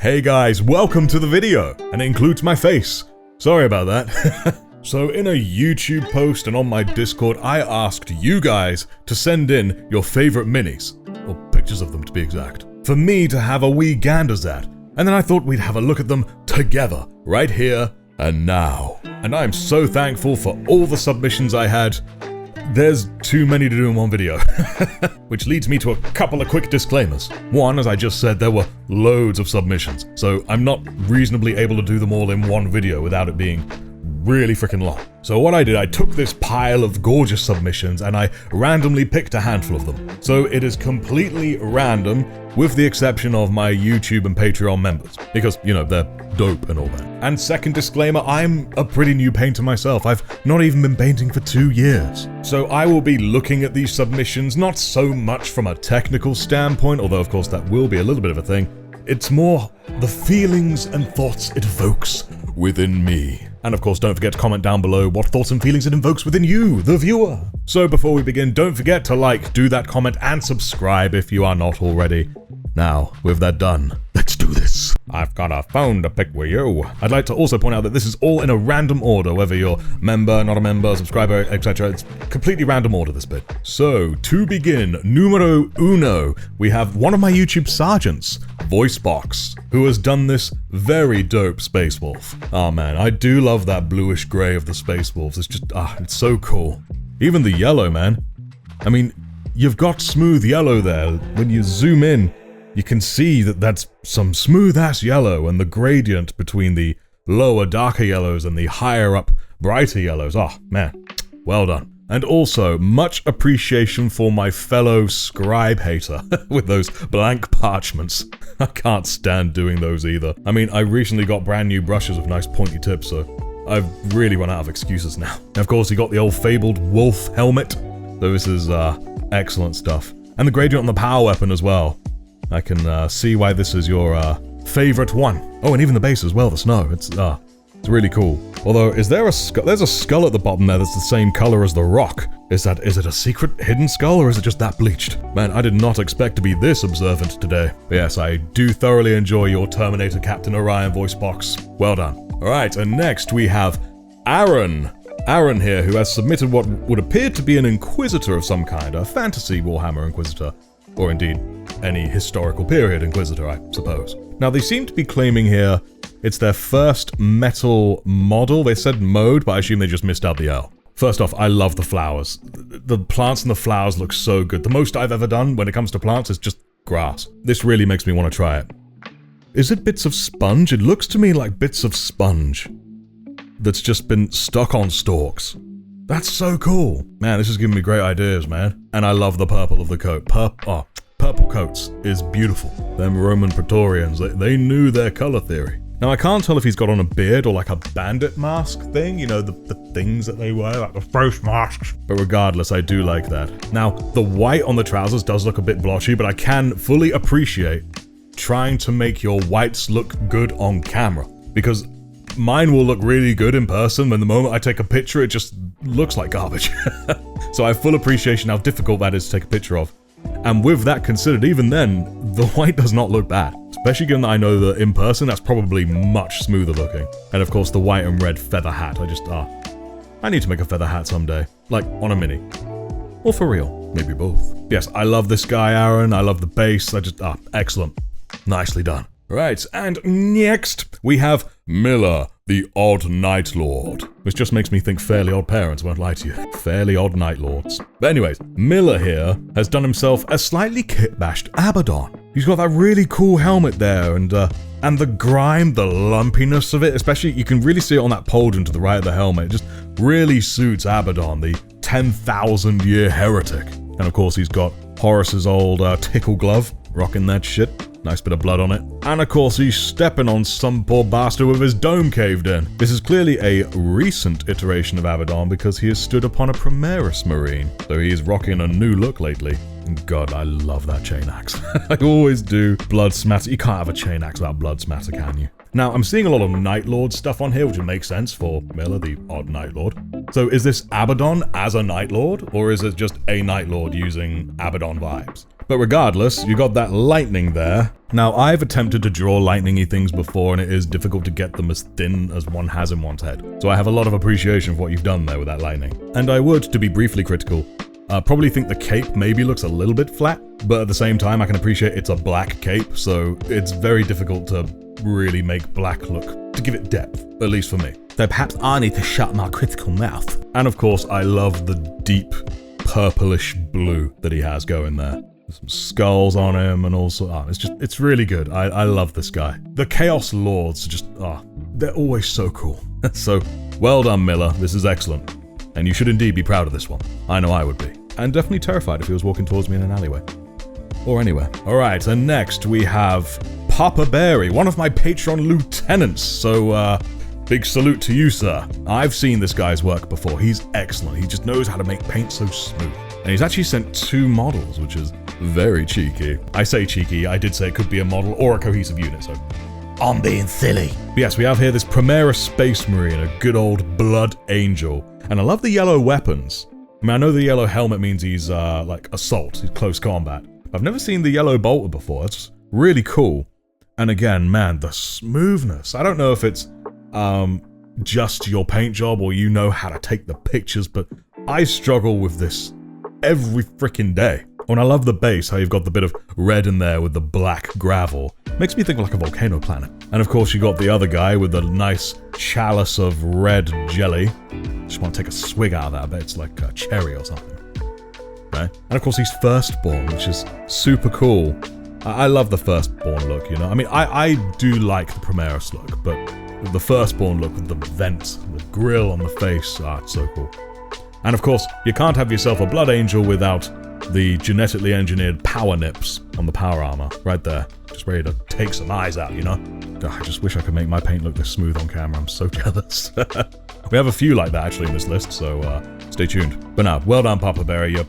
Hey guys, welcome to the video, and it includes my face. Sorry about that. So in a YouTube post and on my Discord, I asked you guys to send in your favorite minis, or pictures of them to be exact, for me to have a wee ganders at, and then I thought we'd have a look at them together, right here and now. And I'm so thankful for all the submissions I had. There's too many to do in one video. Which leads me to a couple of quick disclaimers. One, as I just said, there were loads of submissions, so I'm not reasonably able to do them all in one video without it being really freaking long. So what I did, I took this pile of gorgeous submissions and I randomly picked a handful of them. So it is completely random, with the exception of my YouTube and Patreon members, because, you know, they're dope and all that. And second disclaimer, I'm a pretty new painter myself. I've not even been painting for 2 years. So I will be looking at these submissions, not so much from a technical standpoint, although of course that will be a little bit of a thing. It's more the feelings and thoughts it evokes within me. And of course, don't forget to comment down below what thoughts and feelings it invokes within you, the viewer. So before we begin, don't forget to like, do that comment, and subscribe if you are not already. Now, with that done, let's do this. I've got a phone to pick with you. I'd like to also point out that this is all in a random order, whether you're member, not a member, subscriber, etc. It's completely random order, this bit. So, to begin, numero uno, we have one of my YouTube sergeants, Voicebox, who has done this very dope Space Wolf. Oh man, I do love that bluish grey of the Space Wolves. It's just, it's so cool. Even the yellow, man. I mean, you've got smooth yellow there. When you zoom in, you can see that that's some smooth-ass yellow, and the gradient between the lower, darker yellows and the higher-up, brighter yellows. Oh, man. Well done. And also, much appreciation for my fellow scribe hater with those blank parchments. I can't stand doing those either. I mean, I recently got brand new brushes with nice pointy tips, so I've really run out of excuses now. And of course, you got the old fabled wolf helmet. So this is excellent stuff. And the gradient on the power weapon as well. I can see why this is your favorite one. Oh, and even the base as well, the snow. It's really cool. Although, is there a skull? There's a skull at the bottom there that's the same color as the rock. Is it a secret hidden skull, or is it just that bleached? Man, I did not expect to be this observant today. But yes, I do thoroughly enjoy your Terminator Captain Orion voice box. Well done. Alright, and next we have Aaron. Aaron here, who has submitted what would appear to be an Inquisitor of some kind, a fantasy Warhammer Inquisitor. Or indeed, any historical period Inquisitor, I suppose. Now, they seem to be claiming here it's their first metal model. They said mode, but I assume they just missed out the L. First off, I love the flowers. The plants and the flowers look so good. The most I've ever done when it comes to plants is just grass. This really makes me want to try it. Is it bits of sponge? It looks to me like bits of sponge that's just been stuck on stalks. That's so cool. Man, this is giving me great ideas, man. And I love the purple of the coat. Purple coats is beautiful. Them Roman Praetorians, they knew their color theory. Now, I can't tell if he's got on a beard or like a bandit mask thing, you know, the things that they wear, like the face masks. But regardless, I do like that. Now, the white on the trousers does look a bit blotchy, but I can fully appreciate trying to make your whites look good on camera. Because mine will look really good in person, when the moment I take a picture, it just looks like garbage. So I have full appreciation how difficult that is to take a picture of. And with that considered, even then, the white does not look bad. Especially given that I know that in person, that's probably much smoother looking. And of course, the white and red feather hat, I need to make a feather hat someday. Like, on a mini. Or for real. Maybe both. Yes, I love this guy, Aaron. I love the base. Excellent. Nicely done. Right, and next, we have Miller, the Odd Nightlord. Which just makes me think Fairly Odd Parents, won't lie to you. Fairly Odd Nightlords. But anyways, Miller here has done himself a slightly kit-bashed Abaddon. He's got that really cool helmet there, and the grime, the lumpiness of it, especially, you can really see it on that pauldron to the right of the helmet. It just really suits Abaddon, the 10,000-year heretic. And of course, he's got Horus's old tickle glove, rocking that shit. Nice bit of blood on it. And of course, he's stepping on some poor bastard with his dome caved in. This is clearly a recent iteration of Abaddon because he has stood upon a Primaris Marine. So he is rocking a new look lately. And God, I love that chain axe. I always do. Blood smatter. You can't have a chain axe without blood smatter, can you? Now, I'm seeing a lot of Nightlord stuff on here, which would make sense for Miller, the Odd Nightlord. So is this Abaddon as a Nightlord, or is it just a Nightlord using Abaddon vibes? But regardless, you got that lightning there. Now, I've attempted to draw lightning-y things before, and it is difficult to get them as thin as one has in one's head. So I have a lot of appreciation for what you've done there with that lightning. And I would, to be briefly critical, probably think the cape maybe looks a little bit flat, but at the same time, I can appreciate it's a black cape, so it's very difficult to really make black look, to give it depth, at least for me. So perhaps I need to shut my critical mouth. And of course, I love the deep purplish blue that he has going there. There's some skulls on him and also, it's really good. I love this guy. The Chaos Lords are just, they're always so cool. So, well done, Miller. This is excellent. And you should indeed be proud of this one. I know I would be. And definitely terrified if he was walking towards me in an alleyway. Or anywhere. Alright, and next we have Papa Berry, one of my Patreon lieutenants. So, big salute to you, sir. I've seen this guy's work before. He's excellent. He just knows how to make paint so smooth. And he's actually sent 2 models, which is very cheeky. I say cheeky, I did say it could be a model or a cohesive unit, so I'm being silly. But yes, we have here this Primera Space Marine, a good old Blood Angel. And I love the yellow weapons. I mean, I know the yellow helmet means he's, like, assault, he's close combat. I've never seen the yellow bolter before. It's really cool. And again, man, the smoothness. I don't know if it's, just your paint job or you know how to take the pictures, but I struggle with this every freaking day. And I love the base, how you've got the bit of red in there with the black gravel. Makes me think of like a volcano planet. And of course you got the other guy with the nice chalice of red jelly. Just want to take a swig out of that, I bet it's like a cherry or something. Okay. And of course he's Firstborn, which is super cool. I love the Firstborn look, you know? I mean, I do like the Primaris look, but the Firstborn look with the vents, the grill on the face, it's so cool. And of course, you can't have yourself a Blood Angel without the genetically engineered power nips on the power armor, right there. Just ready to take some eyes out, you know? I just wish I could make my paint look this smooth on camera, I'm so jealous. We have a few like that actually in this list, so stay tuned. But now, well done Papa Berry, you're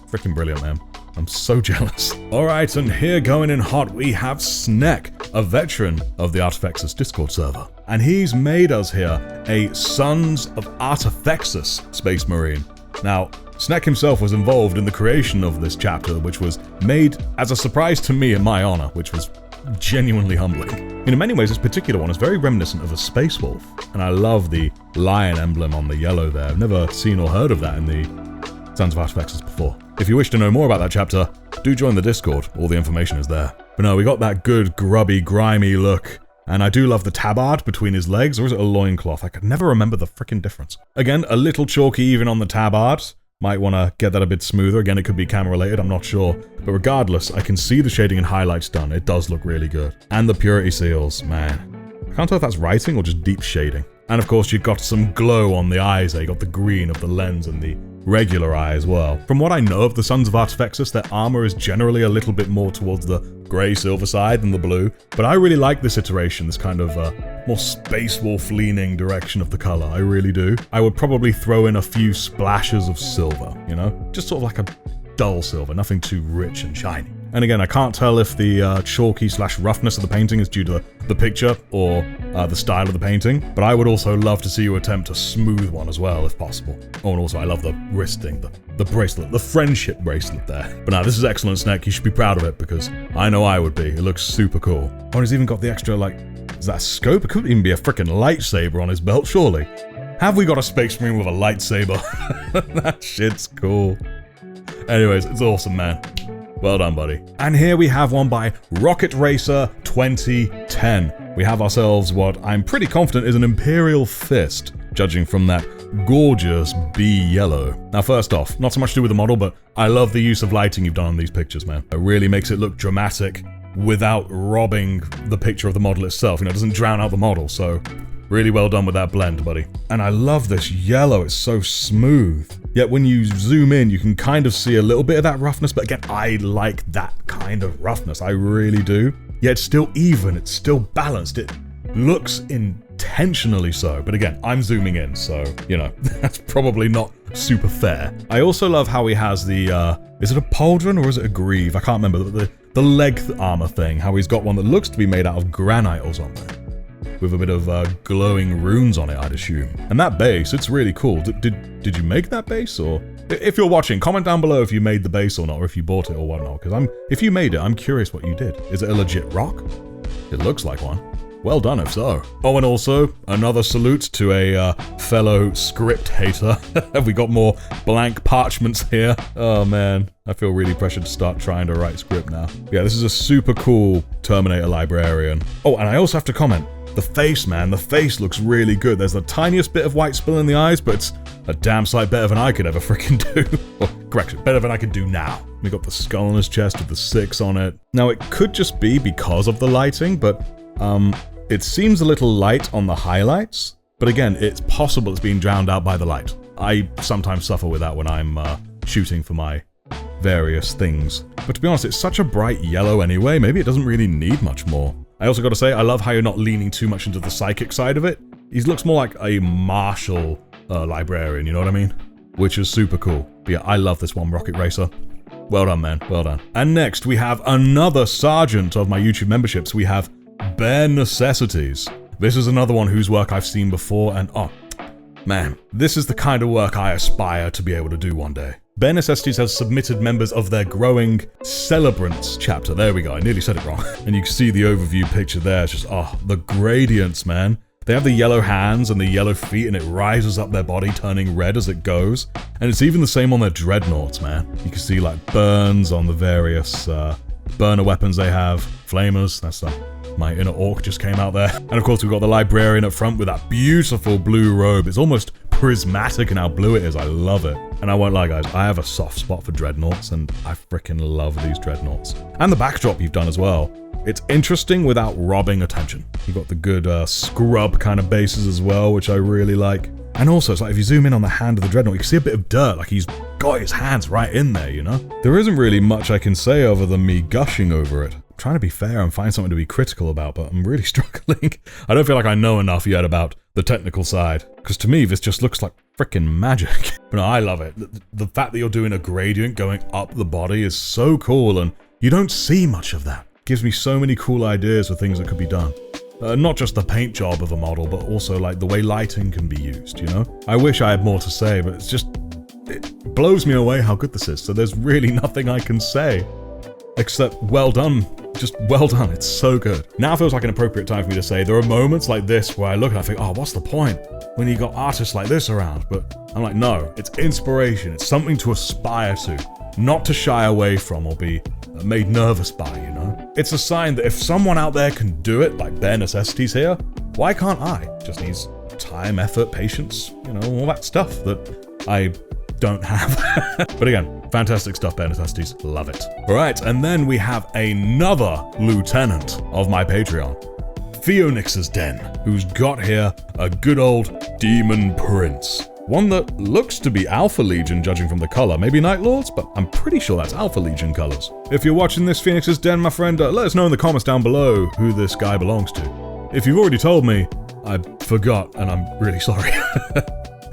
freaking brilliant, man. I'm so jealous. Alright, and here going in hot, we have Snek, a veteran of the Artifexus Discord server. And he's made us here a Sons of Artifexus Space Marine. Now, Snek himself was involved in the creation of this chapter, which was made as a surprise to me in my honor, which was genuinely humbling. In many ways, this particular one is very reminiscent of a space wolf, and I love the lion emblem on the yellow there. I've never seen or heard of that in the Sons of Artifexus before. If you wish to know more about that chapter, do join the Discord, all the information is there. But no, we got that good, grubby, grimy look. And I do love the tabard between his legs, or is it a loincloth? I could never remember the frickin' difference. Again, a little chalky even on the tabard. Might want to get that a bit smoother. Again, it could be camera related, I'm not sure. But regardless, I can see the shading and highlights done. It does look really good. And the purity seals, man. I can't tell if that's writing or just deep shading. And of course, you've got some glow on the eyes there. You got the green of the lens and the regular eye as well. From what I know of the Sons of Artifexus, their armor is generally a little bit more towards the grey-silver side than the blue, but I really like this iteration, this kind of more Space Wolf leaning direction of the color, I really do. I would probably throw in a few splashes of silver, you know? Just sort of like a dull silver, nothing too rich and shiny. And again, I can't tell if the chalky / roughness of the painting is due to the picture or the style of the painting, but I would also love to see you attempt a smooth one as well, if possible. Oh, and also I love the wristing, the bracelet, the friendship bracelet there. But now, this is excellent, Snek. You should be proud of it, because I know I would be. It looks super cool. Oh, and he's even got the extra, like, is that a scope? It could even be a freaking lightsaber on his belt, surely. Have we got a Space Marine with a lightsaber? That shit's cool. Anyways, it's awesome, man. Well done, buddy. And here we have one by Rocket Racer 2010. We have ourselves what I'm pretty confident is an Imperial Fist, judging from that gorgeous bee yellow. Now, first off, not so much to do with the model, but I love the use of lighting you've done on these pictures, man. It really makes it look dramatic without robbing the picture of the model itself. You know, it doesn't drown out the model, so really well done with that blend, buddy. And I love this yellow, it's so smooth. Yet when you zoom in, you can kind of see a little bit of that roughness, but again, I like that kind of roughness, I really do. Yet it's still even, it's still balanced, it looks intentionally so. But again, I'm zooming in, so, you know, that's probably not super fair. I also love how he has the, is it a pauldron or is it a greave? I can't remember, the leg armor thing, how he's got one that looks to be made out of granite or something. with a bit of glowing runes on it, I'd assume. And that base, it's really cool. Did you make that base, or? If you're watching, comment down below if you made the base or not, or if you bought it or whatnot, because if you made it, I'm curious what you did. Is it a legit rock? It looks like one. Well done if so. Oh, and also, another salute to a fellow script hater. Have we got more blank parchments here? Oh man, I feel really pressured to start trying to write script now. Yeah, this is a super cool Terminator librarian. Oh, and I also have to comment, the face, man, the face looks really good. There's the tiniest bit of white spill in the eyes, but it's a damn sight better than I could ever freaking do. Well, correction, better than I could do now. We got the skull on his chest with the 6 on it. Now, it could just be because of the lighting, but it seems a little light on the highlights, but again, it's possible it's being drowned out by the light. I sometimes suffer with that when I'm shooting for my various things. But to be honest, it's such a bright yellow anyway, maybe it doesn't really need much more. I also gotta say, I love how you're not leaning too much into the psychic side of it. He looks more like a martial librarian, you know what I mean? Which is super cool. But yeah, I love this one, Rocket Racer. Well done, man, well done. And next, we have another sergeant of my YouTube memberships. We have Bare Necessities. This is another one whose work I've seen before, and oh, man, this is the kind of work I aspire to be able to do one day. Bare Necessities has submitted members of their growing Celebrants chapter. There we go, I nearly said it wrong. And you can see the overview picture there. It's just, oh, the gradients, man. They have the yellow hands and the yellow feet, and it rises up their body, turning red as it goes. And it's even the same on their dreadnoughts, man. You can see like burns on the various burner weapons they have, flamers, that's stuff. My inner orc just came out there. And of course we've got the librarian up front with that beautiful blue robe. It's almost prismatic in how blue it is. I love it. And I won't lie guys, I have a soft spot for dreadnoughts and I freaking love these dreadnoughts. And the backdrop you've done as well. It's interesting without robbing attention. You've got the good scrub kind of bases as well, which I really like. And also, it's like if you zoom in on the hand of the dreadnought, you can see a bit of dirt, like he's got his hands right in there, you know? There isn't really much I can say other than me gushing over it. I'm trying to be fair and find something to be critical about, but I'm really struggling. I don't feel like I know enough yet about the technical side, because to me, this just looks like freaking magic. But no, I love it. The fact that you're doing a gradient going up the body is so cool, and you don't see much of that. Gives me so many cool ideas for things that could be done. Not just the paint job of a model, but also like the way lighting can be used, you know? I wish I had more to say, but it blows me away how good this is, so there's really nothing I can say. Except, well done. Just well done, it's so good. Now feels like an appropriate time for me to say, there are moments like this where I look and I think, oh, what's the point? When you got artists like this around, but I'm like, no, it's inspiration, it's something to aspire to, not to shy away from or be made nervous by, you know? It's a sign that if someone out there can do it, like Bare Necessities here, why can't I? Just needs time, effort, patience, you know, all that stuff that I don't have. But again, fantastic stuff, Bare Necessities, love it. All right, and then we have another lieutenant of my Patreon, Phoenix's Den, who's got here a good old Demon Prince. One that looks to be Alpha Legion, judging from the color. Maybe Nightlords, but I'm pretty sure that's Alpha Legion colors. If you're watching this Phoenix's Den, my friend, let us know in the comments down below who this guy belongs to. If you've already told me, I forgot, and I'm really sorry.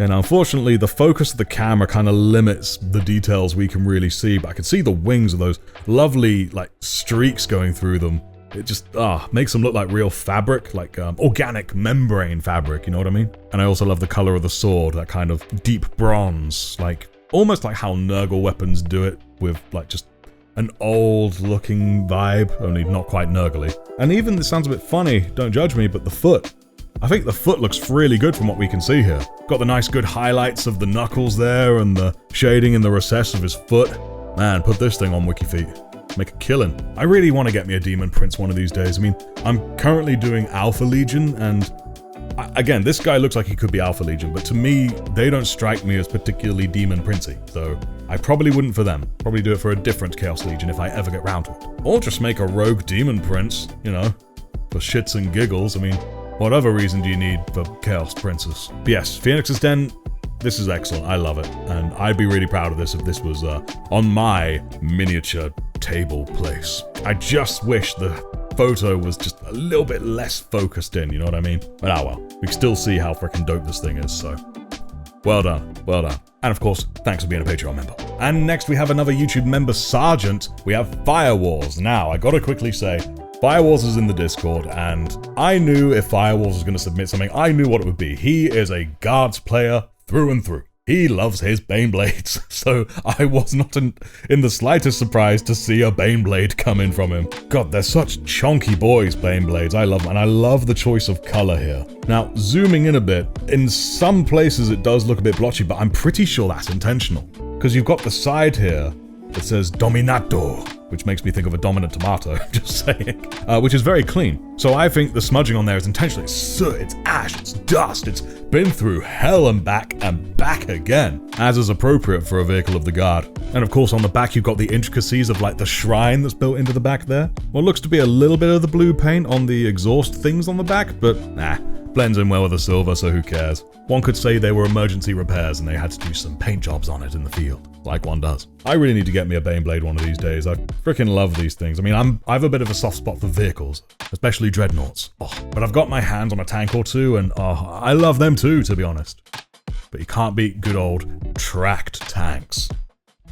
And unfortunately, the focus of the camera kind of limits the details we can really see, but I can see the wings of those lovely, like, streaks going through them. It just, makes them look like real fabric, like organic membrane fabric, you know what I mean? And I also love the color of the sword, that kind of deep bronze, like, almost like how Nurgle weapons do it, with, like, just an old-looking vibe, only not quite Nurgle-y. And even, this sounds a bit funny, don't judge me, but the foot. I think the foot looks really good from what we can see here. Got the nice good highlights of the knuckles there, and the shading in the recess of his foot. Man, put this thing on WikiFeet. Make a killing. I really want to get me a Demon Prince one of these days. I mean, I'm currently doing Alpha Legion, and again, this guy looks like he could be Alpha Legion, but to me, they don't strike me as particularly Demon Princey, so I probably wouldn't for them. Probably do it for a different Chaos Legion if I ever get round to it. Or just make a rogue Demon Prince, you know, for shits and giggles. I mean, what other reason do you need for Chaos Princes? But yes, Phoenix's Den, this is excellent. I love it, and I'd be really proud of this if this was on my miniature table place. I just wish the photo was just a little bit less focused in, you know what I mean? But oh well, we can still see how freaking dope this thing is, so well done, well done. And of course, thanks for being a Patreon member. And next we have another YouTube member, Sergeant. We have Firewars. Now, I gotta quickly say, Firewars is in the Discord, and I knew if Firewars was going to submit something, I knew what it would be. He is a Guards player through and through. He loves his Baneblades, so I was not in the slightest surprised to see a Baneblade come in from him. God, they're such chunky boys, Baneblades. I love them, and I love the choice of color here. Now, zooming in a bit, in some places it does look a bit blotchy, but I'm pretty sure that's intentional. Because you've got the side here that says Dominato, which makes me think of a dominant tomato, just saying, which is very clean. So I think the smudging on there is intentional. It's soot, it's ash, it's dust, it's been through hell and back again, as is appropriate for a vehicle of the Guard. And of course on the back you've got the intricacies of like the shrine that's built into the back there. What looks to be a little bit of the blue paint on the exhaust things on the back, but nah, blends in well with the silver, so who cares? One could say they were emergency repairs and they had to do some paint jobs on it in the field, like one does. I really need to get me a Baneblade one of these days. I freaking love these things. I mean, I have a bit of a soft spot for vehicles, especially dreadnoughts. But I've got my hands on a tank or two, and I love them too, to be honest. But you can't beat good old tracked tanks,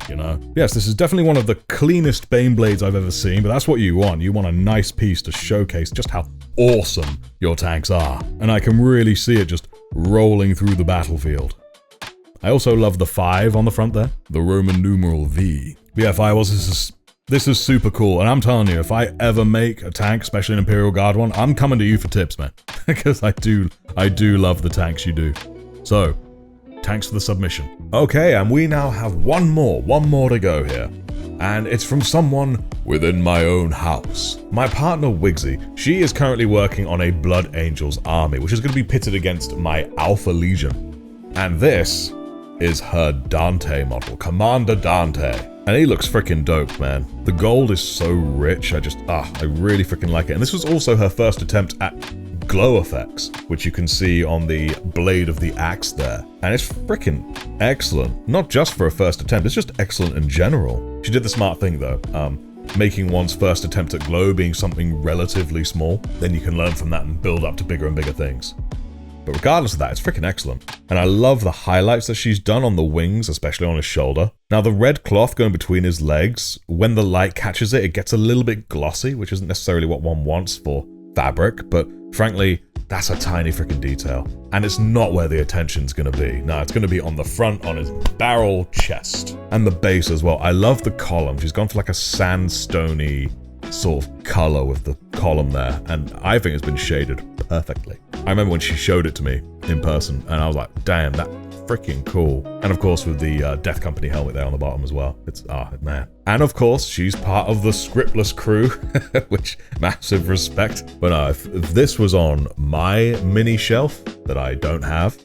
you know? Yes, this is definitely one of the cleanest Baneblades I've ever seen, but that's what you want. You want a nice piece to showcase just how awesome your tanks are. And I can really see it just rolling through the battlefield. I also love the 5 on the front there, the Roman numeral V. But yeah, Firewars, this is super cool, and I'm telling you, if I ever make a tank, especially an Imperial Guard one, I'm coming to you for tips, man, because I do love the tanks you do. So, thanks for the submission. Okay, and we now have one more to go here. And it's from someone within my own house. My partner Wigy, she is currently working on a Blood Angels army, which is going to be pitted against my Alpha Legion. And this is her Dante model, Commander Dante. And he looks freaking dope, man. The gold is so rich, I really freaking like it. And this was also her first attempt at glow effects, which you can see on the blade of the axe there. And it's freaking excellent. Not just for a first attempt, it's just excellent in general. She did the smart thing though, making one's first attempt at glow being something relatively small. Then you can learn from that and build up to bigger and bigger things. But regardless of that, it's freaking excellent. And I love the highlights that she's done on the wings, especially on his shoulder. Now the red cloth going between his legs, when the light catches it, it gets a little bit glossy, which isn't necessarily what one wants for fabric, but frankly, that's a tiny freaking detail. And it's not where the attention's gonna be. No, it's gonna be on the front, on his barrel chest. And the base as well. I love the column. She's gone for like a sandstone-y sort of color with the column there, and I think it's been shaded perfectly. I remember when she showed it to me in person, and I was like, damn, that's freaking cool. And of course with the Death Company helmet there on the bottom as well. It's, man. And of course, she's part of the scriptless crew, which, massive respect. But no, if this was on my mini shelf that I don't have,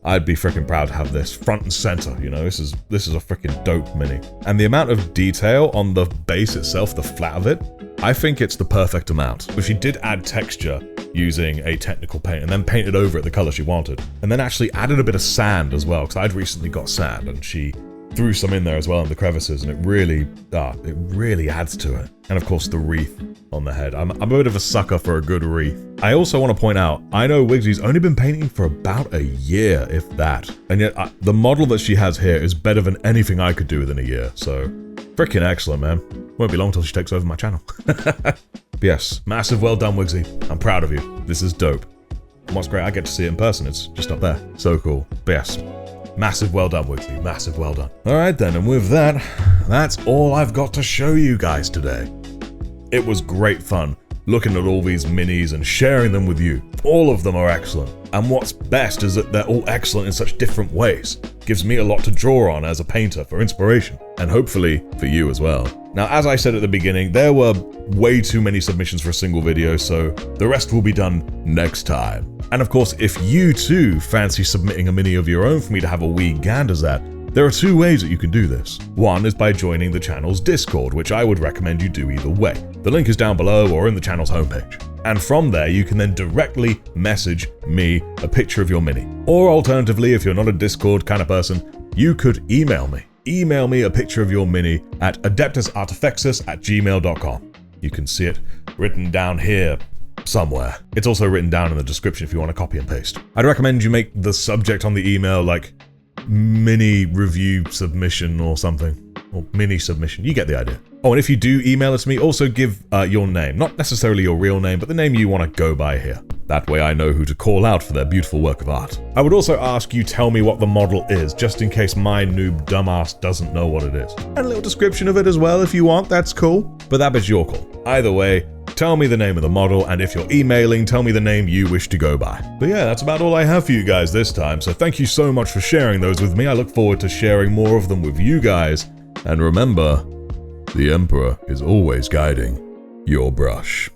I'd be freaking proud to have this front and center, you know? This is a freaking dope mini. And the amount of detail on the base itself, the flat of it, I think it's the perfect amount. But she did add texture using a technical paint and then painted over it the color she wanted. And then actually added a bit of sand as well, because I'd recently got sand and she threw some in there as well in the crevices, and it really adds to it. And of course the wreath on the head. I'm a bit of a sucker for a good wreath. I also want to point out, I know Wigsy's only been painting for about a year, if that. And yet the model that she has here is better than anything I could do within a year. So freaking excellent, man. Won't be long till she takes over my channel. But yes, massive well done, Wigy. I'm proud of you. This is dope. And what's great, I get to see it in person. It's just up there. So cool. But yes, massive well done, Wigy. Massive well done. All right then, and with that, that's all I've got to show you guys today. It was great fun looking at all these minis and sharing them with you. All of them are excellent. And what's best is that they're all excellent in such different ways. Gives me a lot to draw on as a painter for inspiration, and hopefully for you as well. Now, as I said at the beginning, there were way too many submissions for a single video, so the rest will be done next time. And of course, if you too fancy submitting a mini of your own for me to have a wee ganders at, there are two ways that you can do this. One is by joining the channel's Discord, which I would recommend you do either way. The link is down below or in the channel's homepage. And from there, you can then directly message me a picture of your mini. Or alternatively, if you're not a Discord kind of person, you could email me. Email me a picture of your mini at adeptusartefexus@gmail.com. You can see it written down here somewhere. It's also written down in the description if you want to copy and paste. I'd recommend you make the subject on the email like mini review submission or something. or mini submission. You get the idea. Oh, and if you do email it to me, also give your name. Not necessarily your real name, but the name you want to go by here. That way I know who to call out for their beautiful work of art. I would also ask you tell me what the model is, just in case my noob dumbass doesn't know what it is. And a little description of it as well if you want, that's cool. But that bit's your call. Either way, tell me the name of the model, and if you're emailing, tell me the name you wish to go by. But yeah, that's about all I have for you guys this time, so thank you so much for sharing those with me. I look forward to sharing more of them with you guys. And remember, the Emperor is always guiding your brush.